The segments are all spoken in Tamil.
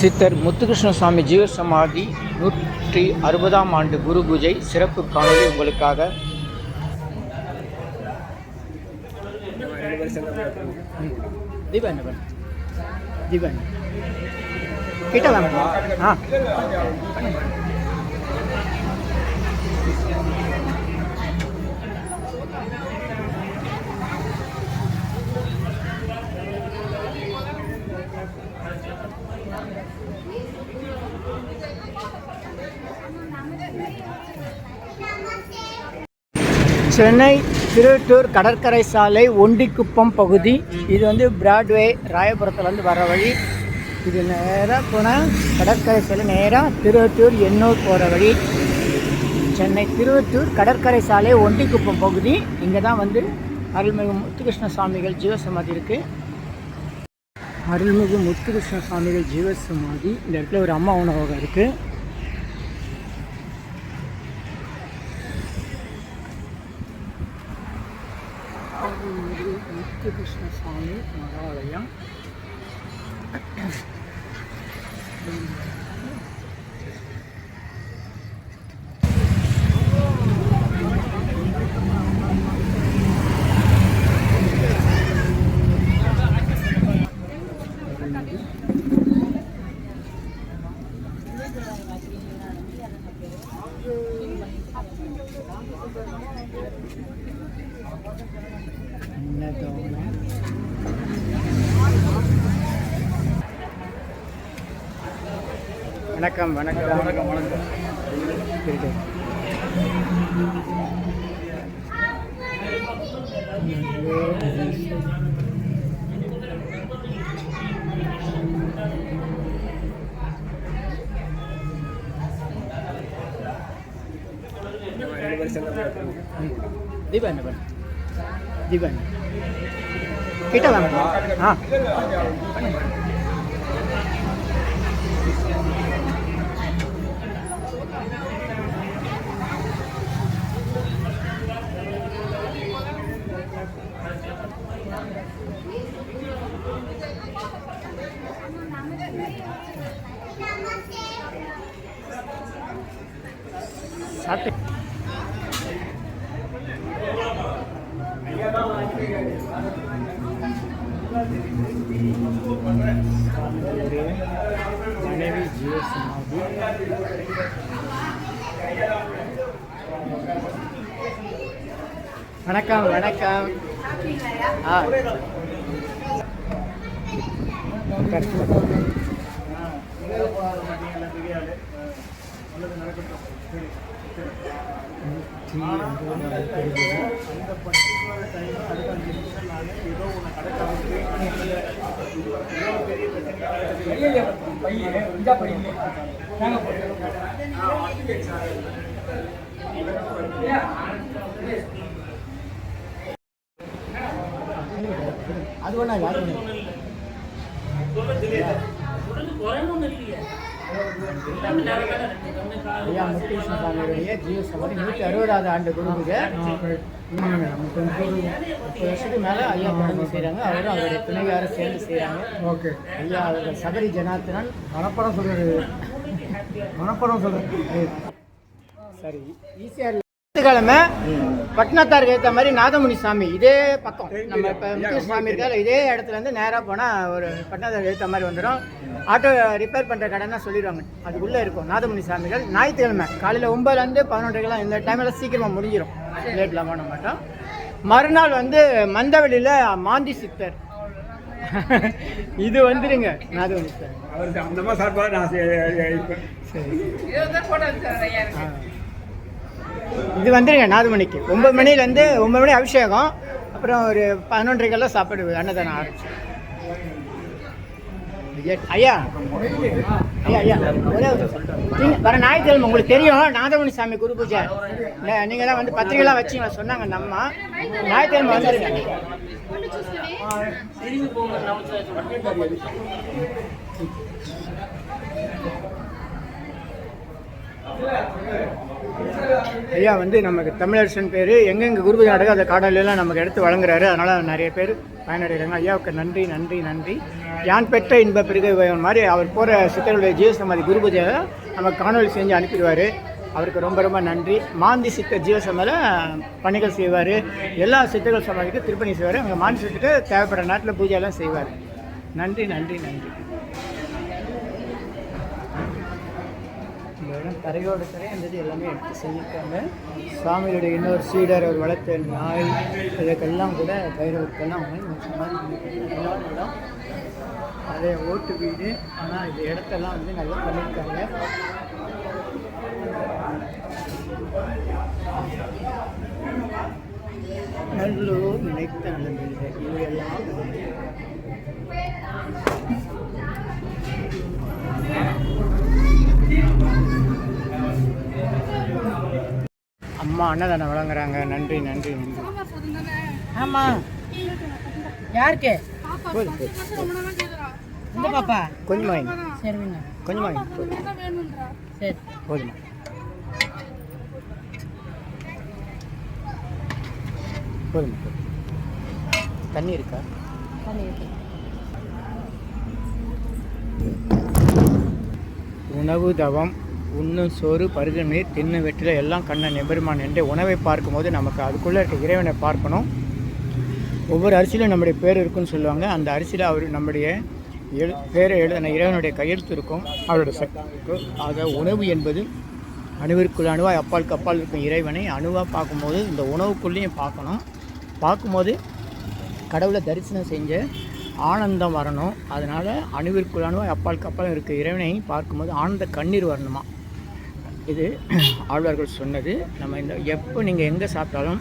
சித்தர் முத்துகிருஷ்ண சுவாமி ஜீவசமாதி 160ஆம் ஆண்டு குரு பூஜை சிறப்பு காணொளி உங்களுக்காக. தீபன் தீபன் கிட்ட வாங்க. சென்னை திருவட்டூர் கடற்கரை சாலை ஒண்டிக்குப்பம் பகுதி. இது வந்து பிராட்வே ராயபுரத்துலேருந்து வர வழி. இது நேராக போனால் கடற்கரை சாலை நேராக திருவட்டூர் எண்ணூர் போகிற வழி. சென்னை திருவட்டூர் கடற்கரை சாலை ஒண்டிக்குப்பம் பகுதி. இங்கே தான் வந்து அருள்மிகு முத்துகிருஷ்ண சுவாமிகள் ஜீவசமாதி இருக்குது. அருள்மிகு முத்துகிருஷ்ண சுவாமிகள் ஜீவசமாதி. இந்த இடத்துல ஒரு அம்மா உணவகம் இருக்குது. முத்துகிருஷ்ண சுவாமி மகாலயம். வணக்கம் வணக்கம் வணக்கம் வணக்கம். தீபன் தீபன் கிட்ட வாங்க. சாப்பிட்டு மனைவி ஜீவசமாதி. வணக்கம் வணக்கம். அது ஒண்ணா ஐயா முத்துகிருஷ்ண சுவாமியுடைய ஜீவசமாதி 160வது ஆண்டு குரு பூஜை. 30 வருஷத்துக்கு மேலே ஐயா தொடர்ந்து செய்கிறாங்க. அவரும் அவருடைய துணைவியாரும் சேர்ந்து செய்கிறாங்க. ஓகே. ஐயா அவர்கள் சபரி ஜனார்த்தனன் மனப்படம் சொல்கிறது. சரி, ஈஸியாக கிழமை பட்னாத்தாருக்கு ஏற்ற மாதிரி நாதமுனி சாமி இதே பக்கம். நம்ம இப்போ முத்துகிருஷ்ண சாமி இருக்கால இதே இடத்துல இருந்து நேராக போனால் ஒரு பட்னாத்தாருக்கு ஏற்ற மாதிரி வந்துடும். ஆட்டோ ரிப்பேர் பண்ணுற கடைன்னா சொல்லிடுவாங்க, அதுக்குள்ளே இருக்கும் நாதமுனி சாமிகள். ஞாயிற்றுக்கிழமை காலையில் 9லேருந்து 11 இந்த டைமில் சீக்கிரமாக முடிஞ்சிடும், லேட்லாம் பண்ண மாட்டோம். மறுநாள் வந்து மந்தவெளியில் மாந்தி சித்தர் இது வந்துடுங்க நாதமுனி சார். இது வந்துடுங்க 4 மணிக்கு. 9 மணிலேருந்து 9 மணி அபிஷேகம். அப்புறம் ஒரு 11:30 சாப்பாடு அன்னதானம் ஆரம்பிச்சு. ஐயா ஐயா ஐயா ஒரே வர ஞாயிற்றுக்கிழமை உங்களுக்கு தெரியும் நாதமுனி சாமி குரு பூஜை. நீங்கள் தான் வந்து பத்திரிகைலாம் வச்சிங்களா சொன்னாங்க. நம்ம ஞாயிற்றுக்கிழமை வந்துடுங்க. ஐயா வந்து நமக்கு தமிழரசன் பேர் எங்கெங்கே குருபூஜை நடக்குது அந்த காணொலியெல்லாம் நமக்கு எடுத்து வழங்குறாரு. அதனால் நிறைய பேர் பயனடைகிறாங்க. ஐயாவுக்கு நன்றி நன்றி நன்றி. யான் பெற்ற இன்ப பெருக மாதிரி அவர் போகிற சித்தருடைய ஜீவசமாதி குருபூஜையை நமக்கு காணொலி செஞ்சு அனுப்பிடுவார். அவருக்கு ரொம்ப ரொம்ப நன்றி. மாந்தி சித்தர் ஜீவசமாதியில் பணிகள் செய்வார். எல்லா சித்தர்கள் சமாதிக்கும் திருப்பணி செய்வார். அங்கே மாந்தி சித்தருக்கு தேவைப்படுற நேரத்தில் பூஜையெல்லாம் செய்வார். நன்றி நன்றி நன்றி. இந்த இடம் தரையோட தரை அந்த இது எல்லாமே எடுத்து செஞ்சுருக்காங்க. சுவாமியுடைய இன்னொரு சீடர் அவர் வளர்த்த நாய் இதுக்கெல்லாம் கூட பைரவருக்கெல்லாம் இடம் அதே ஓட்டு வீடு. ஆனால் இந்த இடத்தெல்லாம் வந்து நல்லா பண்ணியிருக்காங்க. நல்லூர் நினைத்த நிலமில்லை இவையெல்லாம் அம்மா அன்னதானம் வழங்குறாங்க. நன்றி நன்றி நன்றி. ஆமாம் யாருக்கு இந்த பாப்பா கொஞ்சம் வாங்கி சரிங்க கொஞ்சம் வாங்கி சரி போதுமா. போதுமா தண்ணி இருக்கா? உணவு தவம் உண்ணும் சோறு பருகு நீர் தின்னு வெற்றில எல்லாம் கண்ணன் எம்பெருமான் என்ற உணவை பார்க்கும்போது நமக்கு அதுக்குள்ளே இருக்க இறைவனை பார்க்கணும். ஒவ்வொரு அரிசியிலும் நம்முடைய பேர் இருக்குன்னு சொல்லுவாங்க. அந்த அரிசியில் அவர் நம்முடைய பேரை எழுதின இறைவனுடைய கையெழுத்து இருக்கும், அவருடைய சக்தி இருக்கும். ஆக உணவு என்பது அணுவிற்குள் அணுவாய் அப்பாலுக்கு அப்பால் இருக்கும் இறைவனை அணுவாக பார்க்கும்போது இந்த உணவுக்குள்ளேயும் பார்க்கணும். பார்க்கும்போது கடவுளை தரிசனம் செஞ்ச ஆனந்தம் வரணும். அதனால் அணுவிற்குள் அணுவாய் அப்பாலுக்கு அப்பால் இருக்க இறைவனை பார்க்கும்போது ஆனந்த கண்ணீர் வரணுமா. இது ஆழ்வார்கள் சொன்னது. நம்ம இந்த எப்போ நீங்கள் எங்கே சாப்பிட்டாலும்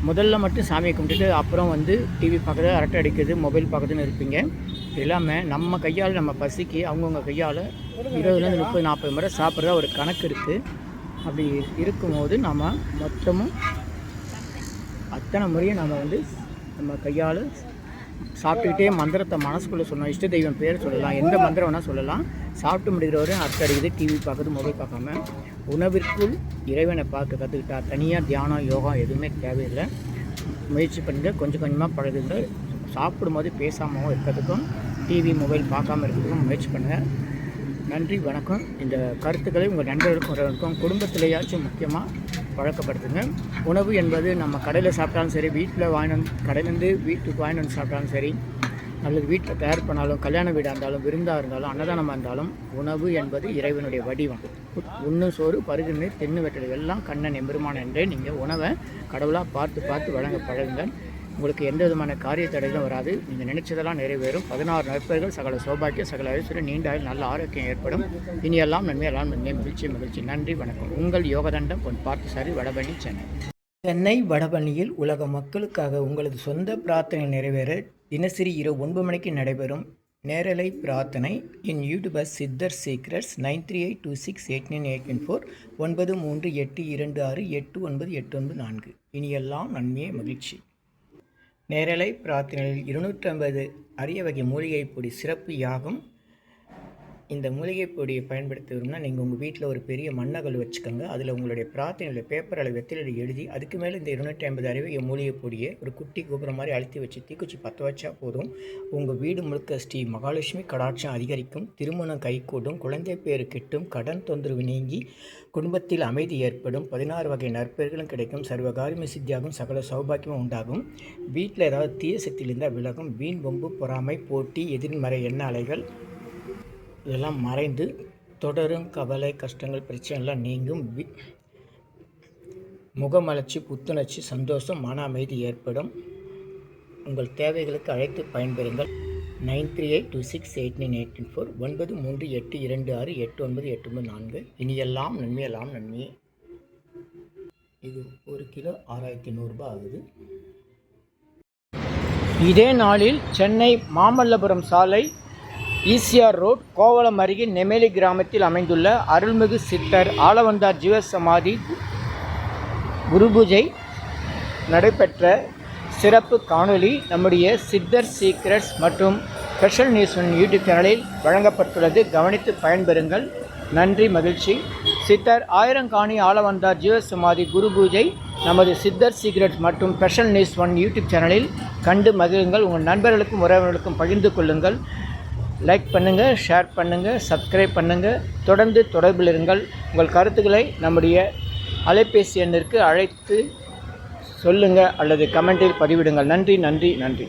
முதல்ல மட்டும் சாமியை கும்பிட்டுட்டு அப்புறம் வந்து டிவி பார்க்குறது, அரட்டை அடிக்கிறது, மொபைல் பார்க்குறதுன்னு இருப்பீங்க. இல்லாமல் நம்ம கையால் நம்ம பசிக்கு அவங்கவுங்க கையால் 20 30 40 முறை சாப்பிட்றதா ஒரு கணக்கு இருக்குது. அப்படி இருக்கும்போது நம்ம மொத்தமும் அத்தனை முறையும் நம்ம வந்து நம்ம கையால் சாப்பிட்டுக்கிட்டே மந்திரத்தை மனசுக்குள்ளே சொல்லலாம். இஷ்ட தெய்வம் பேர் சொல்லலாம், எந்த மந்திரம் வேணால் சொல்லலாம். சாப்பிட்டு முடிகிறவரையும் அரட்டை அடிக்குது, டிவி பார்க்குறது, மொபைல் பார்க்காம உணவிற்குள் இறைவனை பார்க்க கற்றுக்கிட்டா தனியாக தியானம் யோகா எதுவுமே தேவையில்லை. முயற்சி பண்ணுங்க, கொஞ்சம் கொஞ்சமாக பழகுங்க. சாப்பிடும்போது பேசாமல் இருக்கிறதுக்கும் டிவி மொபைல் பார்க்காம இருக்கிறதுக்கும் முயற்சி பண்ணுங்கள். நன்றி வணக்கம். இந்த கருத்துக்களை உங்கள் நண்பர்களுக்கும் குடும்பத்திலேயாச்சும் முக்கியமாக பழக்கப்படுத்துங்க. உணவு என்பது நம்ம கடையில் சாப்பிட்டாலும் சரி, வீட்டில் கடையிலேருந்து வீட்டுக்கு வாங்கிட்டு வந்து சாப்பிட்டாலும் சரி, அல்லது வீட்டில் தயார் பண்ணாலும், கல்யாண வீடாக இருந்தாலும், விருந்தாக இருந்தாலும், அன்னதானமாக இருந்தாலும் உணவு என்பது இறைவனுடைய வடிவம். உண்ணும் சோறு பருகு நீர் தின்னு வெட்டல் எல்லாம் கண்ணன் எம்பெருமான் என்றே நீங்கள் உணவை கடவுளாக பார்த்து பார்த்து வழங்க பழகுங்கள். உங்களுக்கு எந்த விதமான காரிய தடைகளும் வராது. நீங்கள் நினைச்சதெல்லாம் நிறைவேறும். 16 நற்பெயர்கள், சகல சௌபாக்கியம், சகல ஐஸ்வர்யம், நீண்ட நல்ல ஆரோக்கியம் ஏற்படும். இனியெல்லாம் நன்மையெல்லாம் நன்மை, மகிழ்ச்சி மகிழ்ச்சி. நன்றி வணக்கம். உங்கள் யோகதண்டம் பொன் பார்த்தசாரி, வடபழனி, சென்னை. சென்னை வடபழனியில் உலக மக்களுக்காக உங்களது சொந்த பிரார்த்தனை நிறைவேற தினசரி இரவு 9 மணிக்கு நடைபெறும் நேரலை பிரார்த்தனை இன் யூடியூபர் சித்தர் சீக்ரெட்ஸ் 9382689814 9382268984. இனியெல்லாம் நன்மையே மகிழ்ச்சி. நேரலை பிரார்த்தனையில் 250 அரிய வகை மூலிகை பொடி சிறப்பு யாகம். இந்த மூலிகை பொடியை பயன்படுத்த விரும்பினா நீங்கள் உங்கள் வீட்டில் ஒரு பெரிய மண்ணகல் வச்சுக்கோங்க. அதில் உங்களுடைய பிரார்த்தனையில் பேப்பர் அளவு வெற்றிலை எழுதி அதுக்கு மேலே இந்த 250 அரிய வகை மூலிகை பொடியை ஒரு குட்டி கோபுரம் மாதிரி அழுத்தி வச்சு தீக்குச்சி பற்ற வச்சா போதும். உங்கள் வீடு முழுக்க ஸ்ரீ மகாலட்சுமி கடாட்சம் அதிகரிக்கும், திருமணம் கைகூடும், குழந்தை பேரு கிட்டும், கடன் தொந்தரவு நீங்கி குடும்பத்தில் அமைதி ஏற்படும், 16 வகை நற்பெயர்களும் கிடைக்கும், சர்வகாரியமே சித்தியாகும், சகல சௌபாக்கியமும் உண்டாகும். வீட்டில் ஏதாவது தீய சக்தியில் இருந்தால் விலகும். வீண் வம்பு பொறாமை போட்டி எதிர்மறை எண்ண அலைகள் இதெல்லாம் மறைந்து தொடரும் கவலை கஷ்டங்கள் பிரச்சனைலாம் நீங்கும். முகமலர்ச்சி புத்துணர்ச்சி சந்தோஷம் மன அமைதி ஏற்படும். உங்கள் தேவைகளுக்கு அழைத்து பயன்பெறுங்கள். 9382689814 9382268984. இனியெல்லாம் நன்மையெல்லாம் நன்மையே. இது 1 கிலோ 6100 ரூபாய் ஆகுது. இதே நாளில் சென்னை மாமல்லபுரம் சாலை ஈசிஆர் ரோட் கோவளம் அருகே நெமேலி கிராமத்தில் அமைந்துள்ள அருள்மிகு சித்தர் ஆளவந்தார் ஜீவசமாதி குருபூஜை நடைபெற்ற சிறப்பு காணொளி நம்முடைய சித்தர் சீக்ரெட்ஸ் மற்றும் ஸ்பெஷல் நியூஸ் யூடியூப் சேனலில் வழங்கப்பட்டுள்ளது. கவனித்து பயன்பெறுங்கள். நன்றி மகிழ்ச்சி. சித்தர் ஆயிரங்காணி ஆளவந்தார் ஜீவசமாதி குரு பூஜை நமது சித்தர் சீக்ரெட் மற்றும் ஸ்பெஷல் நியூஸ் 1 யூடியூப் சேனலில் கண்டு மகிழுங்கள். உங்கள் நண்பர்களுக்கும் உறவினர்களுக்கும் பகிர்ந்து கொள்ளுங்கள். லைக் பண்ணுங்கள், ஷேர் பண்ணுங்கள், சப்ஸ்கிரைப் பண்ணுங்கள். தொடர்ந்து தொடர்பில் இருங்கள். உங்கள் கருத்துக்களை நம்முடைய அலைபேசி எண்ணிற்கு அழைத்து சொல்லுங்கள் அல்லது கமெண்டில் பதிவிடுங்கள். நன்றி நன்றி நன்றி.